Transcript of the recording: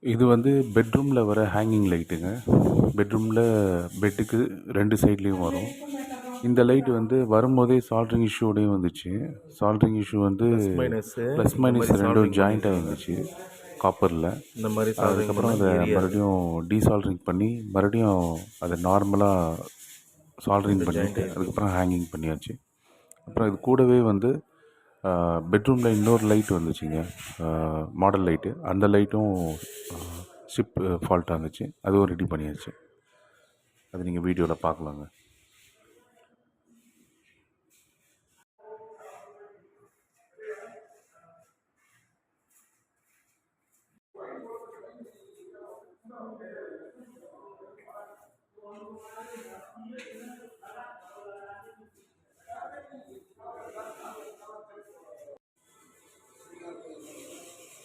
இது வந்து பெட்ரூமில் வர ஹேங்கிங் லைட்டுங்க. பெட்ரூமில் பெட்டுக்கு 2 சைட்லேயும் வரும். இந்த லைட் வந்து வரும்போதே சால்ட்ரிங் இஷ்யூவோடையும் வந்துச்சு. சால்ட்ரிங் இஷ்யூ வந்து மைனஸு ப்ளஸ் இந்த மைனஸ் மாதிரி ரெண்டும் சால்ட்ரிங் ஜாயிண்ட்டாக பண்ணியிருக்காங்க. இருந்துச்சு காப்பரில். இந்த மாதிரி சால்ட்ரிங் அதுக்கப்புறம் பண்ணால் அதை எரியாது. மறுபடியும் டீசால்ட்ரிங் பண்ணி மறுபடியும் அதை நார்மலாக சால்ட்ரிங் ரெண்டு ஜாயிண்ட் பண்ணிவிட்டு ஆகிருக்கு. அதுக்கப்புறம் ஹேங்கிங் பண்ணியாச்சு. அப்புறம் இது கூடவே வந்து பெட்ரூமில் இன்னொரு லைட் வந்துச்சுங்க, மாடல் லைட்டு. அந்த லைட்டும் சிப் ஃபால்ட்டாக இருந்துச்சு. அதுவும் ரெடி பண்ணியாச்சு. அது நீங்கள் வீடியோவில் பார்க்கலாங்க.